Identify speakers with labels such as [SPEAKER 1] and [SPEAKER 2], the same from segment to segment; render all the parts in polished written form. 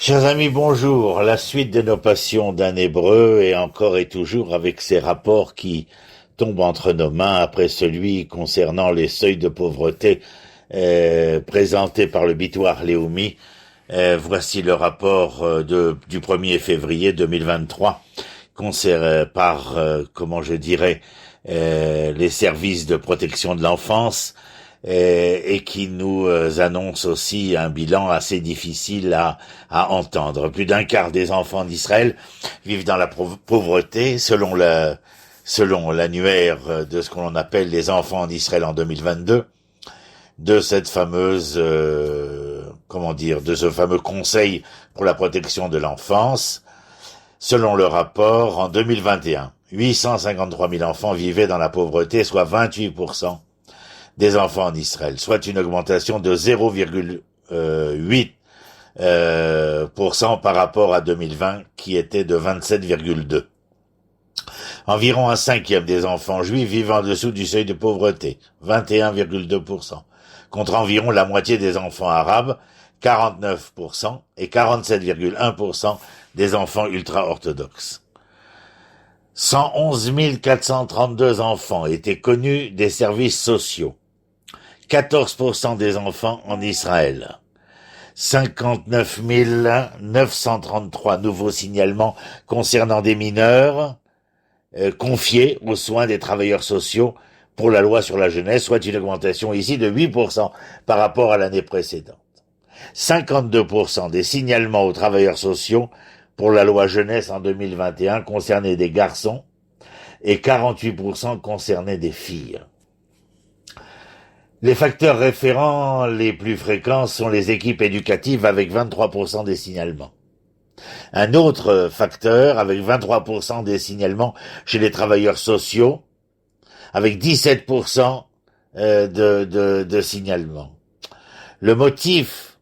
[SPEAKER 1] Chers amis, bonjour. La suite de nos passions d'un Hébreu et encore et toujours avec ces rapports qui tombent entre nos mains après celui concernant les seuils de pauvreté présentés par le Bitoire Léoumi. Voici le rapport du 1er février 2023 par, comment je dirais, les services de protection de l'enfance et qui nous annonce aussi un bilan assez difficile à entendre. Plus d'un quart des enfants d'Israël vivent dans la pauvreté, selon l'annuaire de ce qu'on appelle les enfants d'Israël en 2022, de cette fameuse, de ce fameux Conseil pour la protection de l'enfance. Selon le rapport, en 2021, 853 000 enfants vivaient dans la pauvreté, soit 28% des enfants en Israël, soit une augmentation de 0,8% par rapport à 2020, qui était de 27,2. Environ un cinquième des enfants juifs vivent en dessous du seuil de pauvreté, 21,2%, contre environ la moitié des enfants arabes, 49%, et 47,1% des enfants ultra-orthodoxes. 111 432 enfants étaient connus des services sociaux. 14% des enfants en Israël. 59 933 nouveaux signalements concernant des mineurs confiés aux soins des travailleurs sociaux pour la loi sur la jeunesse, soit une augmentation ici de 8% par rapport à l'année précédente. 52% des signalements aux travailleurs sociaux pour la loi jeunesse en 2021 concernaient des garçons et 48% concernaient des filles. Les facteurs référents les plus fréquents sont les équipes éducatives avec 23% des signalements. Un autre facteur avec 23% des signalements chez les travailleurs sociaux, avec 17% de signalements. Le motif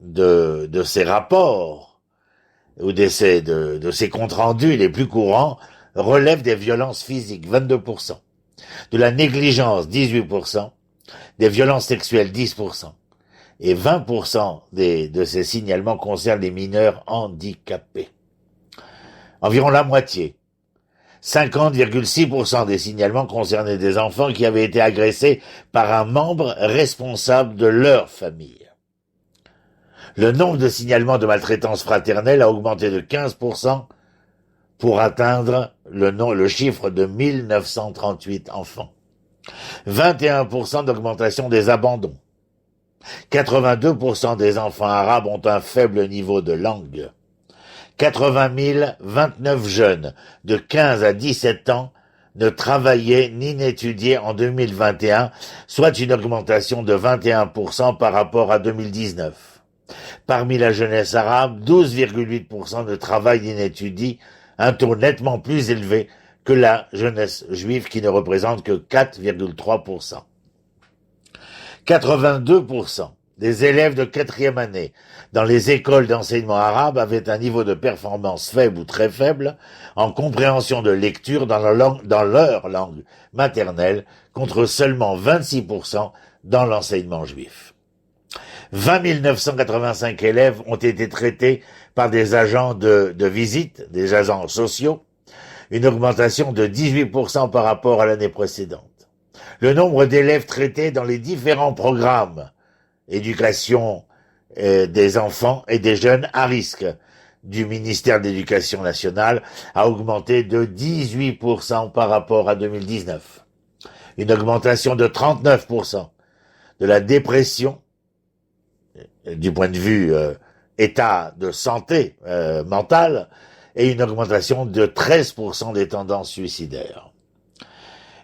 [SPEAKER 1] de ces rapports ou de ces comptes rendus les plus courants relève des violences physiques, 22%, de la négligence, 18%, des violences sexuelles, 10%, et 20% de ces signalements concernent les mineurs handicapés. Environ la moitié, 50,6% des signalements concernaient des enfants qui avaient été agressés par un membre responsable de leur famille. Le nombre de signalements de maltraitance fraternelle a augmenté de 15% pour atteindre le chiffre de 1938 enfants. 21% d'augmentation des abandons. 82% des enfants arabes ont un faible niveau de langue. 80 029 jeunes de 15 à 17 ans ne travaillaient ni n'étudiaient en 2021, soit une augmentation de 21% par rapport à 2019. Parmi la jeunesse arabe, 12,8% ne travaillent ni n'étudient, un taux nettement plus élevé que la jeunesse juive qui ne représente que 4,3%. 82% des élèves de quatrième année dans les écoles d'enseignement arabe avaient un niveau de performance faible ou très faible en compréhension de lecture dans leur langue maternelle, contre seulement 26% dans l'enseignement juif. 20 985 élèves ont été traités par des agents de visite, des agents sociaux, une augmentation de 18% par rapport à l'année précédente. Le nombre d'élèves traités dans les différents programmes éducation des enfants et des jeunes à risque du ministère de l'Éducation nationale a augmenté de 18% par rapport à 2019. Une augmentation de 39% de la dépression du point de vue état de santé mentale, et une augmentation de 13% des tendances suicidaires.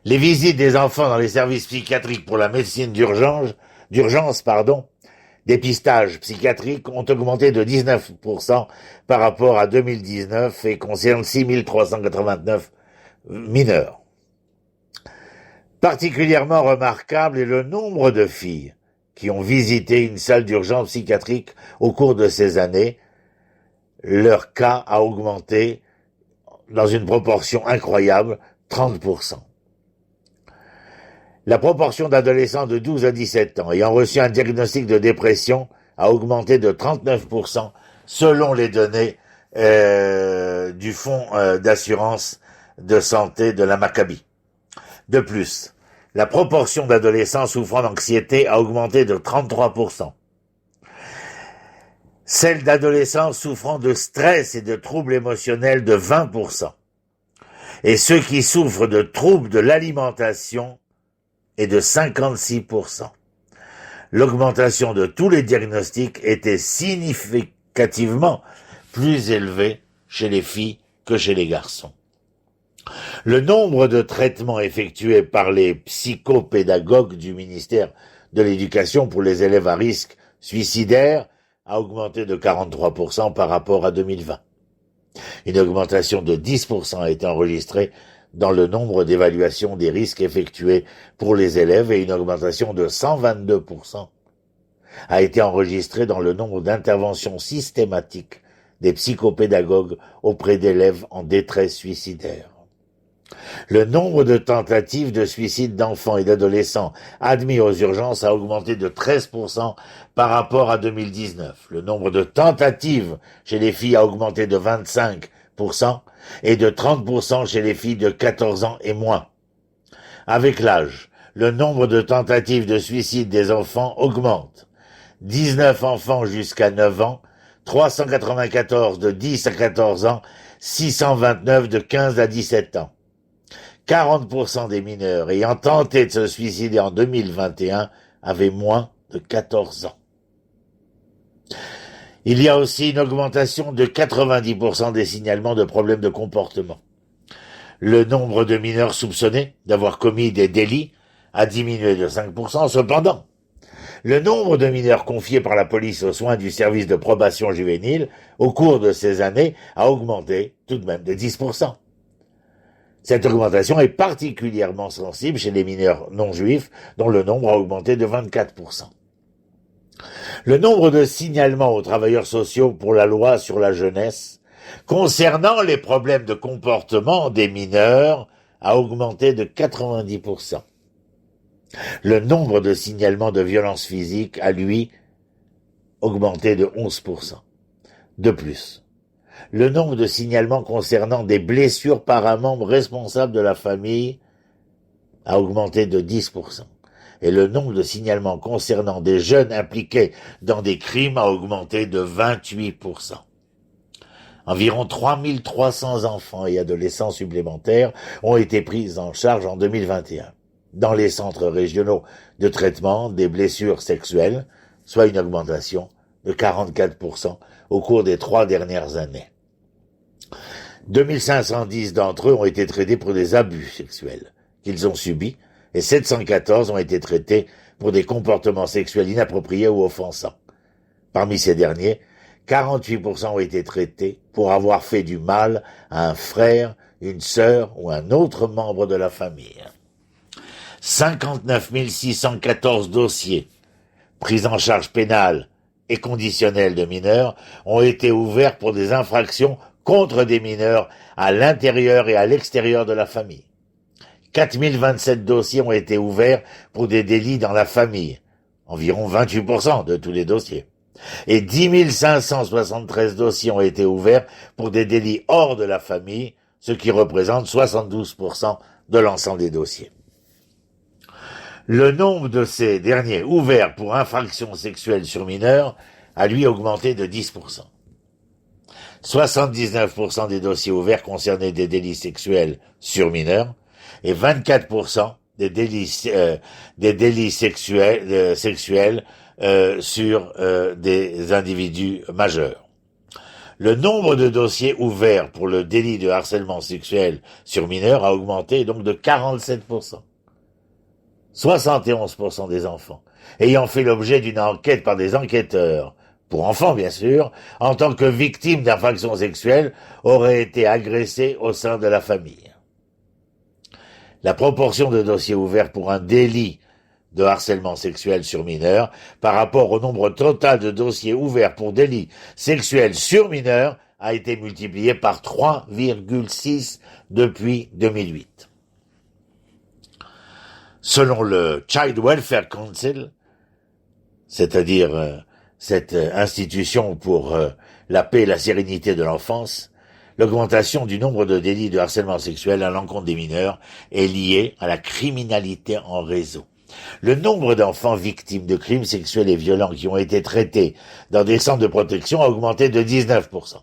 [SPEAKER 1] Les visites des enfants dans les services psychiatriques pour la médecine d'urgence, dépistage psychiatrique, ont augmenté de 19% par rapport à 2019 et concernent 6 389 mineurs. Particulièrement remarquable est le nombre de filles qui ont visité une salle d'urgence psychiatrique au cours de ces années. Leur cas a augmenté dans une proportion incroyable, 30%. La proportion d'adolescents de 12 à 17 ans ayant reçu un diagnostic de dépression a augmenté de 39% selon les données du fonds d'assurance de santé de la Maccabi. De plus, la proportion d'adolescents souffrant d'anxiété a augmenté de 33%. Celle d'adolescents souffrant de stress et de troubles émotionnels de 20%. Et ceux qui souffrent de troubles de l'alimentation est de 56%. L'augmentation de tous les diagnostics était significativement plus élevée chez les filles que chez les garçons. Le nombre de traitements effectués par les psychopédagogues du ministère de l'Éducation pour les élèves à risque suicidaire a augmenté de 43% par rapport à 2020. Une augmentation de 10% a été enregistrée dans le nombre d'évaluations des risques effectués pour les élèves et une augmentation de 122% a été enregistrée dans le nombre d'interventions systématiques des psychopédagogues auprès d'élèves en détresse suicidaire. Le nombre de tentatives de suicide d'enfants et d'adolescents admis aux urgences a augmenté de 13% par rapport à 2019. Le nombre de tentatives chez les filles a augmenté de 25% et de 30% chez les filles de 14 ans et moins. Avec l'âge, le nombre de tentatives de suicide des enfants augmente. 19 enfants jusqu'à 9 ans, 394 de 10 à 14 ans, 629 de 15 à 17 ans. 40% des mineurs ayant tenté de se suicider en 2021 avaient moins de 14 ans. Il y a aussi une augmentation de 90% des signalements de problèmes de comportement. Le nombre de mineurs soupçonnés d'avoir commis des délits a diminué de 5%. Cependant, le nombre de mineurs confiés par la police aux soins du service de probation juvénile au cours de ces années a augmenté tout de même de 10%. Cette augmentation est particulièrement sensible chez les mineurs non juifs, dont le nombre a augmenté de 24%. Le nombre de signalements aux travailleurs sociaux pour la loi sur la jeunesse concernant les problèmes de comportement des mineurs a augmenté de 90%. Le nombre de signalements de violences physiques a, lui, augmenté de 11%. De plus, le nombre de signalements concernant des blessures par un membre responsable de la famille a augmenté de 10%. Et le nombre de signalements concernant des jeunes impliqués dans des crimes a augmenté de 28%. Environ 3300 enfants et adolescents supplémentaires ont été pris en charge en 2021 dans les centres régionaux de traitement des blessures sexuelles, soit une augmentation de 44% au cours des 3 dernières années. 2510 d'entre eux ont été traités pour des abus sexuels qu'ils ont subis et 714 ont été traités pour des comportements sexuels inappropriés ou offensants. Parmi ces derniers, 48% ont été traités pour avoir fait du mal à un frère, une sœur ou un autre membre de la famille. 59 614 dossiers pris en charge pénale et conditionnelle de mineurs ont été ouverts pour des infractions contre des mineurs à l'intérieur et à l'extérieur de la famille. 4027 dossiers ont été ouverts pour des délits dans la famille, environ 28% de tous les dossiers. Et 10 573 dossiers ont été ouverts pour des délits hors de la famille, ce qui représente 72% de l'ensemble des dossiers. Le nombre de ces derniers ouverts pour infractions sexuelles sur mineurs a lui augmenté de 10%. 79% des dossiers ouverts concernaient des délits sexuels sur mineurs et 24% des délits sexuels sur des individus majeurs. Le nombre de dossiers ouverts pour le délit de harcèlement sexuel sur mineurs a augmenté donc de 47%. 71% des enfants ayant fait l'objet d'une enquête par des enquêteurs, pour enfants bien sûr, en tant que victimes d'infractions sexuelles, auraient été agressés au sein de la famille. La proportion de dossiers ouverts pour un délit de harcèlement sexuel sur mineurs par rapport au nombre total de dossiers ouverts pour délits sexuels sur mineurs a été multiplié par 3,6 depuis 2008. Selon le Child Welfare Council, c'est-à-dire cette institution pour la paix et la sérénité de l'enfance, l'augmentation du nombre de délits de harcèlement sexuel à l'encontre des mineurs est liée à la criminalité en réseau. Le nombre d'enfants victimes de crimes sexuels et violents qui ont été traités dans des centres de protection a augmenté de 19%.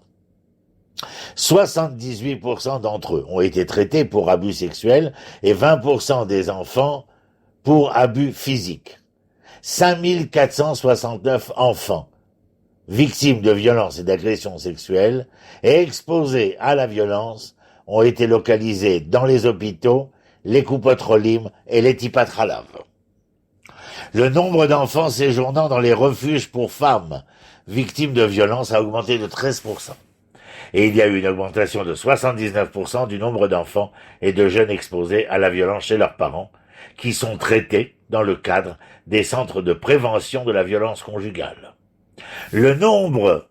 [SPEAKER 1] 78% d'entre eux ont été traités pour abus sexuels et 20% des enfants pour abus physiques. 5469 enfants victimes de violences et d'agressions sexuelles et exposés à la violence ont été localisés dans les hôpitaux, les Coupotrolim et les Tipatralav. Le nombre d'enfants séjournant dans les refuges pour femmes victimes de violences a augmenté de 13%. Et il y a eu une augmentation de 79% du nombre d'enfants et de jeunes exposés à la violence chez leurs parents, qui sont traités dans le cadre des centres de prévention de la violence conjugale. Le nombre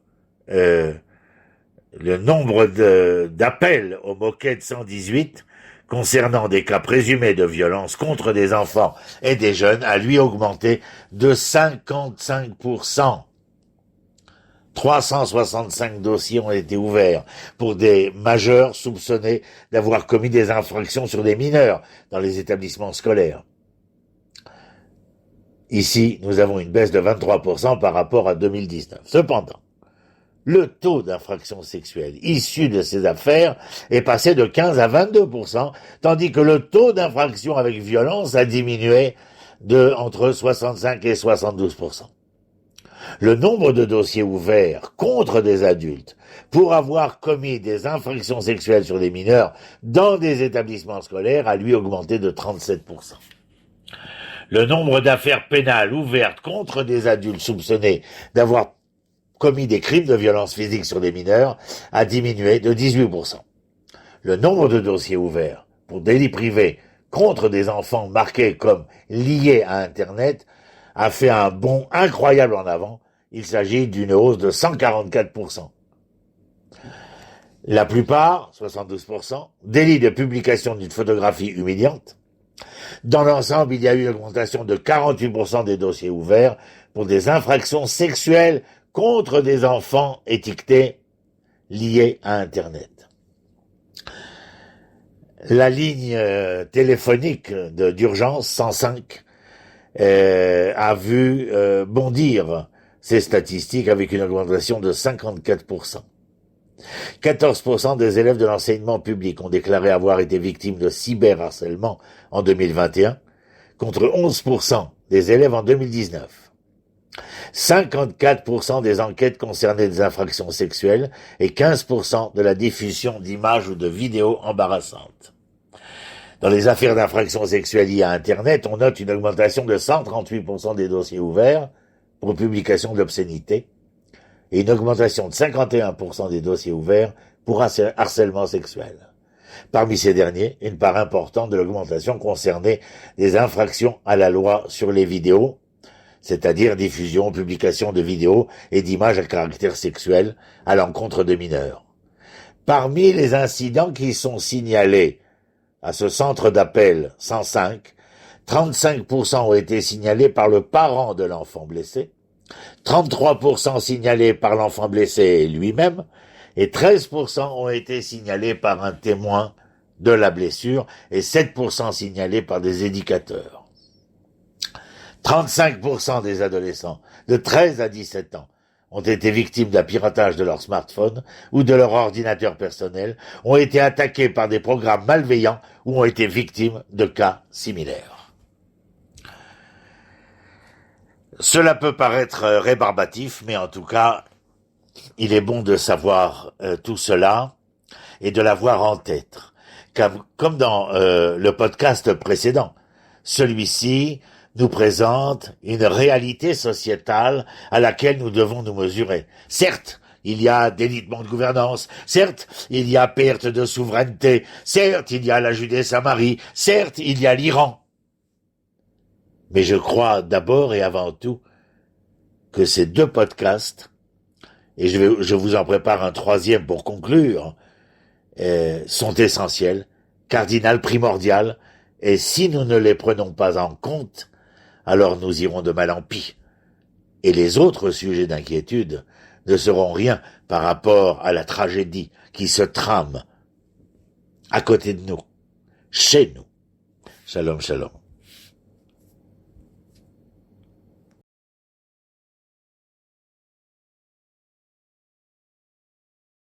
[SPEAKER 1] d'appels au Moked 118 concernant des cas présumés de violence contre des enfants et des jeunes a lui augmenté de 55%. 365 dossiers ont été ouverts pour des majeurs soupçonnés d'avoir commis des infractions sur des mineurs dans les établissements scolaires. Ici, nous avons une baisse de 23% par rapport à 2019. Cependant, le taux d'infractions sexuelles issues de ces affaires est passé de 15 à 22%, tandis que le taux d'infraction avec violence a diminué de entre 65 et 72%. Le nombre de dossiers ouverts contre des adultes pour avoir commis des infractions sexuelles sur des mineurs dans des établissements scolaires a lui augmenté de 37%. Le nombre d'affaires pénales ouvertes contre des adultes soupçonnés d'avoir commis des crimes de violence physique sur des mineurs a diminué de 18%. Le nombre de dossiers ouverts pour délits privés contre des enfants marqués comme liés à Internet a fait un bond incroyable en avant. Il s'agit d'une hausse de 144%. La plupart, 72%, délits de publication d'une photographie humiliante. Dans l'ensemble, il y a eu une augmentation de 48% des dossiers ouverts pour des infractions sexuelles contre des enfants étiquetés liés à Internet. La ligne téléphonique d'urgence 105 a vu bondir ces statistiques avec une augmentation de 54%. 14% des élèves de l'enseignement public ont déclaré avoir été victimes de cyberharcèlement en 2021, contre 11% des élèves en 2019. 54% des enquêtes concernaient des infractions sexuelles et 15% de la diffusion d'images ou de vidéos embarrassantes. Dans les affaires d'infractions sexuelles liées à Internet, on note une augmentation de 138% des dossiers ouverts pour publication d'obscénité et une augmentation de 51% des dossiers ouverts pour harcèlement sexuel. Parmi ces derniers, une part importante de l'augmentation concernait des infractions à la loi sur les vidéos, c'est-à-dire diffusion, publication de vidéos et d'images à caractère sexuel à l'encontre de mineurs. Parmi les incidents qui sont signalés à ce centre d'appel 105, 35% ont été signalés par le parent de l'enfant blessé, 33% signalés par l'enfant blessé lui-même, et 13% ont été signalés par un témoin de la blessure, et 7% signalés par des éducateurs. 35% des adolescents de 13 à 17 ans ont été victimes d'un piratage de leur smartphone ou de leur ordinateur personnel, ont été attaqués par des programmes malveillants ou ont été victimes de cas similaires. Cela peut paraître rébarbatif, mais en tout cas, il est bon de savoir tout cela et de l'avoir en tête. Comme dans le podcast précédent, celui-ci nous présente une réalité sociétale à laquelle nous devons nous mesurer. Certes, il y a délitement de gouvernance, certes, il y a perte de souveraineté, certes, il y a la Judée-Samarie, certes, il y a l'Iran. Mais je crois d'abord et avant tout que ces deux podcasts, et je vous en prépare un troisième pour conclure, sont essentiels, cardinal, primordial, et si nous ne les prenons pas en compte, alors nous irons de mal en pis. Et les autres sujets d'inquiétude ne seront rien par rapport à la tragédie qui se trame à côté de nous, chez nous. Shalom, shalom.